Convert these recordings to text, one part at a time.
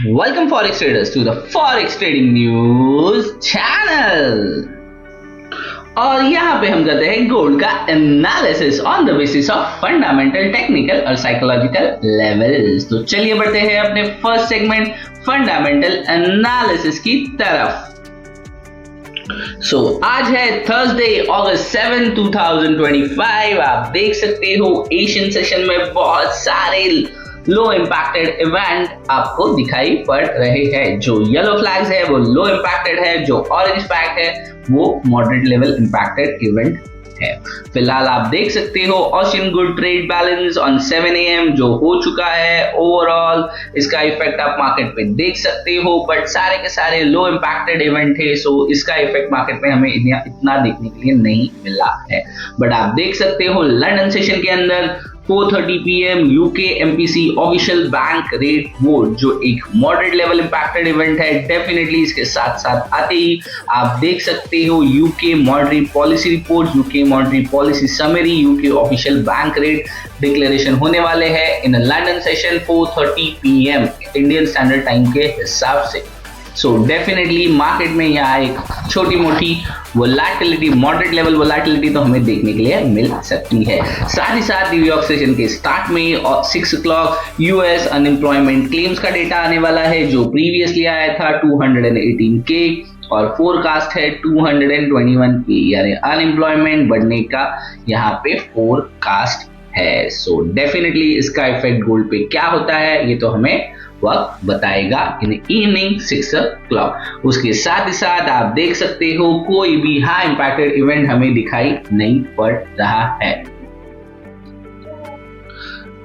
Welcome Forex traders to the Forex Trading News channel। और यहाँ पे हम करते हैं गोल्ड का analysis on the basis of fundamental, technical और साइकोलॉजिकल लेवल्स। तो चलिए बढ़ते हैं अपने फर्स्ट सेगमेंट फंडामेंटल एनालिसिस की तरफ। आज है थर्सडे अगस्त 7, 2025। आप देख सकते हो एशियन सेशन में बहुत सारे लो इम्पैक्टेड इवेंट आपको दिखाई पड़ रहे हैं। जो येलो फ्लैग्स है वो लो इम्पैक्टेड है, जो ऑरेंज फ्लैग है वो मॉडरेट लेवल इम्पैक्टेड इवेंट है। फिलहाल आप देख सकते हो ocean good trade balance on 7 AM जो हो चुका है। ओवरऑल इसका इफेक्ट आप मार्केट पे देख सकते हो, बट सारे के सारे लो इम्पैक्टेड इवेंट है, सो इसका इफेक्ट मार्केट पे हमें इतना देखने के लिए नहीं मिला है। बट आप देख सकते हो लंदन सेशन के अंदर 4:30 PM UK MPC official bank rate vote जो एक मॉडरेट लेवल इम्पैक्टेड इवेंट है। डेफिनेटली इसके साथ साथ आते ही आप देख सकते हो UK monetary policy report, UK monetary policy summary, UK official bank rate declaration होने वाले हैं in London session 4:30 PM Indian standard time के हिसाब से। सो डेफिनेटली मार्केट में यहाँ एक छोटी मोटी वोलेटिलिटी, मॉडरेट लेवल वोलेटिलिटी तो हमें देखने के लिए मिल सकती है। साथ ही साथ न्यूयॉर्क सेशन के स्टार्ट में 6 o'clock यूएस अनएम्प्लॉयमेंट क्लेम्स का डेटा आने वाला है, जो प्रीवियसली आया था 218K और फोरकास्ट है 221K, यानी अनएम्प्लॉयमेंट बढ़ने का यहाँ पे फोरकास्ट है। सो डेफिनेटली इसका इफेक्ट गोल्ड पे क्या होता है ये तो हमें वक्त बताएगा इन इवनिंग 6 o'clock। उसके साथ ही साथ आप देख सकते हो कोई भी हाई इंपैक्टेड इवेंट हमें दिखाई नहीं पड़ रहा है।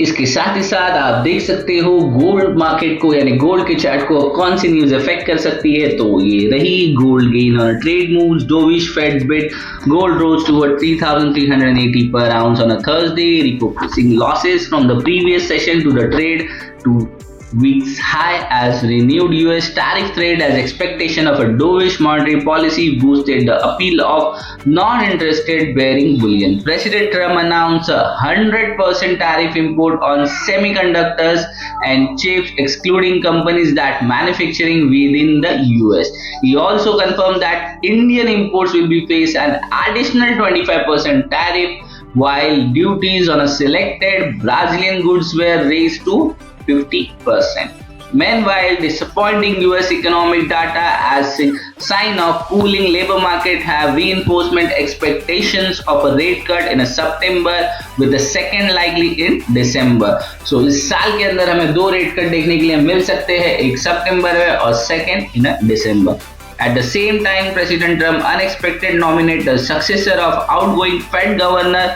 इसके साथ ही साथ आप देख सकते हो गोल्ड मार्केट को, यानी गोल्ड के चार्ट को कौन सी न्यूज इफेक्ट कर सकती है, तो ये रही gold gain on trade moves, dovish Fed bit gold rose toward 3380 per ounce on a Thursday, repurposing losses from the previous session to the trade to weeks high as renewed US tariff threat as expectation of a dovish monetary policy boosted the appeal of non-interested bearing bullion. President Trump announced a 100% tariff import on semiconductors and chips, excluding companies that manufacturing within the US. He also confirmed that Indian imports will be face an additional 25% tariff, while duties on a selected Brazilian goods were raised to 50%. Meanwhile, disappointing US economic data as a sign of cooling labor market have reinforcement expectations of a rate cut in September with the second likely in December. So इस साल के अंदर हमें 2 rate cut देखने के लिए मिल सकते हैं, एक सितंबर में और second in December. At the same time, President Trump unexpected nominated the successor of outgoing Fed Governor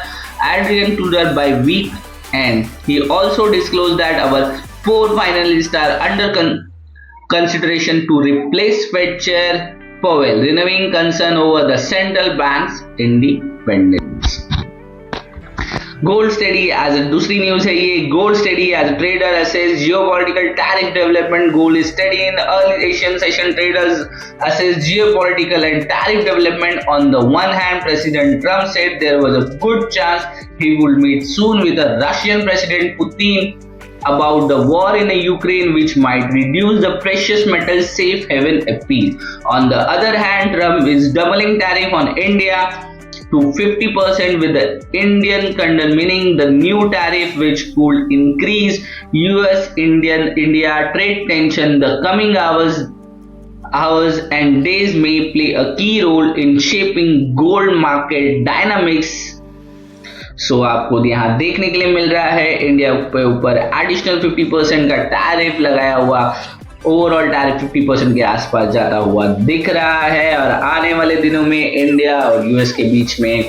Adrian Tudor by week, and he also disclosed that our 4 finalists are under consideration to replace Fed Chair Powell, renewing concern over the central bank's independence. Gold steady as दूसरी news है ये। Gold steady as trader assess geopolitical tariff development. Gold steady in early Asian session traders assess geopolitical and tariff development. On the one hand, President Trump said there was a good chance he would meet soon with the Russian President Putin about the war in Ukraine, which might reduce the precious metal safe haven appeal. On the other hand, Trump is doubling tariff on India to 50% with the Indian content, meaning the new tariff which could increase US-India trade tension. The coming hours and days may play a key role in shaping gold market dynamics. सो आपको यहाँ देखने के लिए मिल रहा है India के ऊपर additional 50% का टैरिफ लगाया हुआ, ओवरऑल टैरिफ 50% के आसपास जाता हुआ दिख रहा है, और आने वाले दिनों में इंडिया और यूएस के बीच में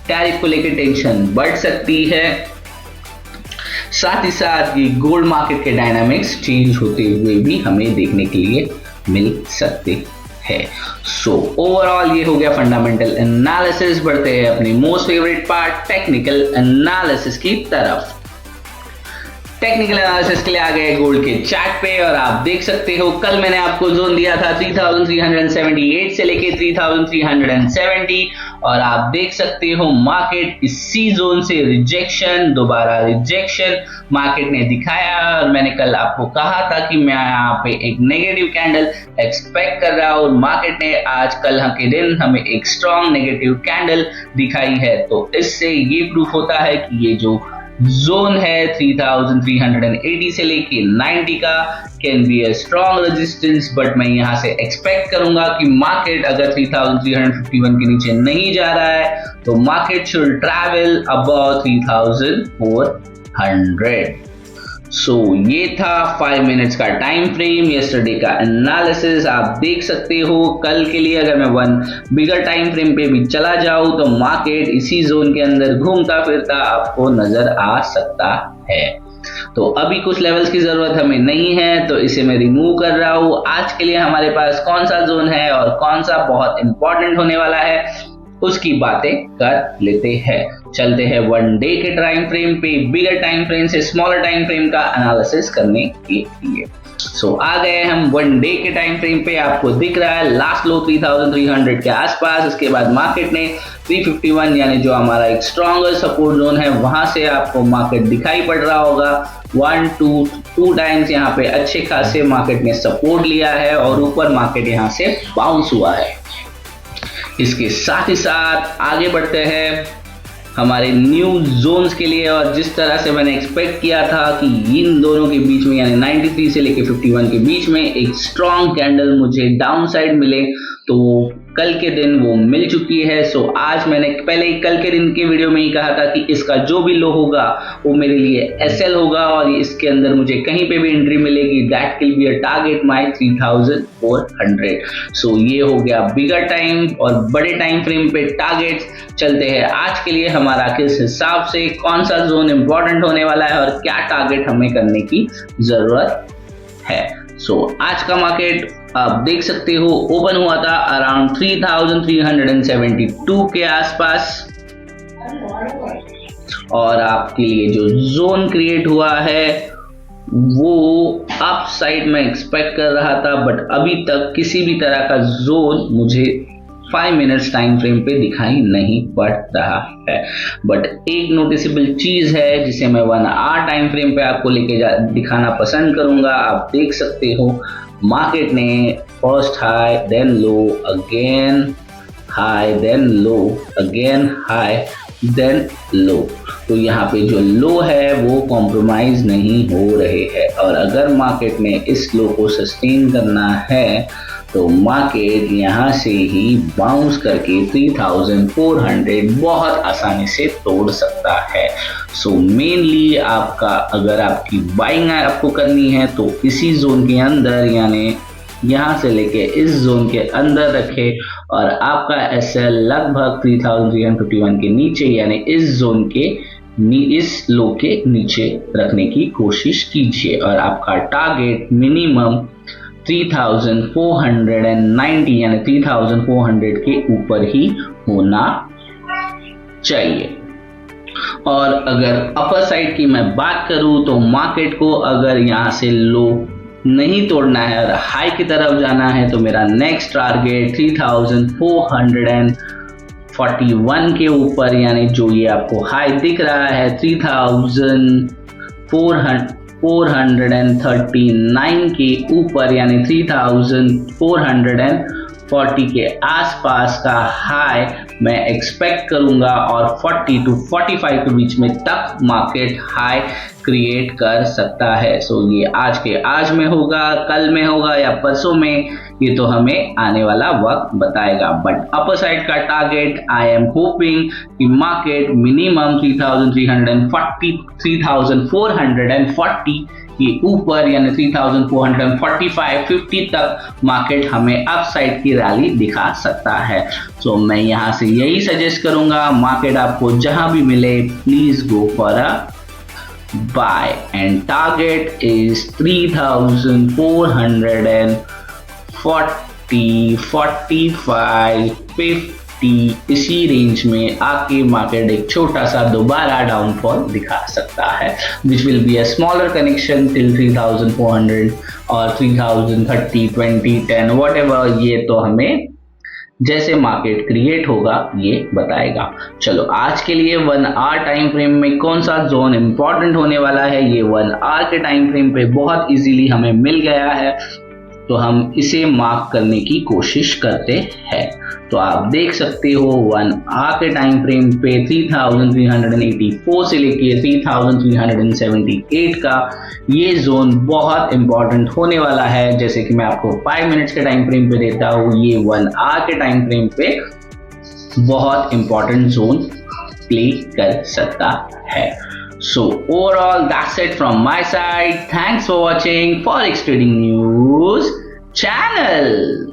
टैरिफ को लेकर टेंशन बढ़ सकती है। साथ ही साथ ये गोल्ड मार्केट के डायनामिक्स चेंज होते हुए भी हमें देखने के लिए मिल सकते हैं। सो ओवरऑल ये हो गया फंडामेंटल एनालिसिस। बढ़ते हैं अपनी most favourite part technical analysis की तरफ। टेक्निकल एनालिसिस के लिए आ गए गोल्ड के चार्ट पे और आप देख सकते हो कल मैंने आपको जोन दिया था 3378 से लेके 3370 और आप देख सकते हो मार्केट इसी जोन से रिजेक्शन दोबारा रिजेक्शन मार्केट ने दिखाया और मैंने कल आपको कहा था कि मैं यहाँ पे एक नेगेटिव कैंडल एक्सपेक्ट कर रहा हूँ और मार्केट ने आज कल के दिन हमें एक स्ट्रॉन्ग नेगेटिव कैंडल दिखाई है। तो इससे ये प्रूफ होता है कि ये जो जोन है 3380 से लेके 90 का can be a strong resistance, but मैं यहां से एक्सपेक्ट करूंगा कि मार्केट अगर 3351 के नीचे नहीं जा रहा है तो मार्केट शुड ट्रैवल अबव 3400। सो ये था 5 मिनट्स का टाइम फ्रेम, यस्टरडे का एनालिसिस आप देख सकते हो। कल के लिए अगर मैं वन बिगर टाइम फ्रेम पे भी चला जाऊं तो मार्केट इसी जोन के अंदर घूमता फिरता आपको नजर आ सकता है। तो अभी कुछ लेवल्स की जरूरत हमें नहीं है तो इसे मैं रिमूव कर रहा हूं। आज के लिए हमारे पास कौन सा जोन है और कौन सा बहुत इंपॉर्टेंट होने वाला है उसकी बातें कर लेते हैं। चलते हैं वन डे के टाइम फ्रेम पे बिगर टाइम फ्रेम से स्मॉलर टाइम फ्रेम का एनालिसिस करने के लिए। सो आ गए हम वन डे के टाइम फ्रेम पे। आपको दिख रहा है लास्ट लो 3300 के आसपास, इसके बाद मार्केट ने 351 यानी जो हमारा एक स्ट्रॉन्गर सपोर्ट जोन है वहां से आपको मार्केट दिखाई पड़ रहा होगा। 2 टाइम्स यहाँ पे अच्छे खासे मार्केट ने सपोर्ट लिया है और ऊपर मार्केट यहाँ से बाउंस हुआ है। इसके साथ ही साथ आगे बढ़ते हैं हमारे न्यू जोन्स के लिए और जिस तरह से मैंने एक्सपेक्ट किया था कि इन दोनों के बीच में यानी 93 से लेके 51 के बीच में एक स्ट्रॉन्ग कैंडल मुझे डाउन साइड मिले तो कल के दिन वो मिल चुकी है। सो आज मैंने पहले ही कल के दिन की वीडियो में ही कहा था कि इसका जो भी लो होगा वो मेरे लिए एसएल होगा और इसके अंदर मुझे कहीं पे भी एंट्री मिलेगी that will be a target my 3400। सो ये हो गया बिगर टाइम और बड़े टाइम फ्रेम पे टारगेट्स। चलते हैं आज के लिए हमारा किस हिसाब से कौन सा जोन इंपॉर्टेंट होने वाला है और क्या टारगेट हमें करने की जरूरत है। सो आज का मार्केट आप देख सकते हो ओपन हुआ था अराउंड 3372 के आसपास और आपके लिए जो जोन क्रिएट हुआ है वो अप साइड में एक्सपेक्ट कर रहा था, बट अभी तक किसी भी तरह का जोन मुझे 5 मिनट्स टाइम फ्रेम पे दिखाई नहीं पड़ रहा है। बट एक नोटिसेबल चीज है जिसे मैं 1 आवर टाइम फ्रेम पे आपको लेके दिखाना पसंद करूंगा। आप देख सकते हो मार्केट ने first high then low again high then low again high then low, तो यहाँ पे जो लो है वो कॉम्प्रोमाइज नहीं हो रहे हैं और अगर मार्केट ने इस लो को सस्टेन करना है तो मार्केट यहाँ से ही बाउंस करके 3400 बहुत आसानी से तोड़ सकता है। सो मेनली आपका अगर आपकी बाइंग आपको करनी है तो इसी जोन के अंदर यानी यहाँ से लेके इस जोन के अंदर रखे और आपका एसएल लगभग 3351 के नीचे यानी इस जोन के इस लो के नीचे रखने की कोशिश कीजिए और आपका टारगेट मिनिमम 3490 यानी 3400 के ऊपर ही होना चाहिए। और अगर अपर साइड की मैं बात करूं तो मार्केट को अगर यहां से लो नहीं तोड़ना है और हाई की तरफ जाना है तो मेरा नेक्स्ट टारगेट 3441 के ऊपर यानी जो ये आपको हाई दिख रहा है 3439 के ऊपर यानी 3440 के आसपास का हाई मैं एक्सपेक्ट करूंगा और 40 to 45 के बीच में तक मार्केट हाई क्रिएट कर सकता है। सो ये आज के आज में होगा, कल में होगा या परसों में, ये तो हमें आने वाला वक्त बताएगा। बट अपर साइड का टारगेट आई एम होपिंग कि मार्केट मिनिमम 3440 के ऊपर यानी 3445-50 तक मार्केट हमें अप साइड की रैली दिखा सकता है। सो मैं यहाँ से यही सजेस्ट करूंगा मार्केट आपको जहां भी मिले please go for a buy and target is 3440, 45, 50 30 इसी रेंज में आके मार्केट एक छोटा सा दोबारा डाउनफॉल दिखा सकता है, which will be a smaller connection till 3400 और 3030, 20, 10 वॉट एवर, ये तो हमें जैसे मार्केट क्रिएट होगा ये बताएगा। चलो आज के लिए 1 आवर टाइम फ्रेम में कौन सा जोन इंपॉर्टेंट होने वाला है, ये 1 आवर के टाइम फ्रेम पे बहुत इजीली हमें मिल गया है, तो हम इसे मार्क करने की कोशिश करते हैं। तो आप देख सकते हो 1 आवर के टाइम फ्रेम पे 3384 से लेके 3378 का ये जोन बहुत इंपॉर्टेंट होने वाला है। जैसे कि मैं आपको 5 मिनट्स के टाइम फ्रेम पे देता हूँ, ये 1 आवर के टाइम फ्रेम पे बहुत इंपॉर्टेंट जोन प्ले कर सकता है। So overall that's it from my side. Thanks for watching Forex Trading News channel.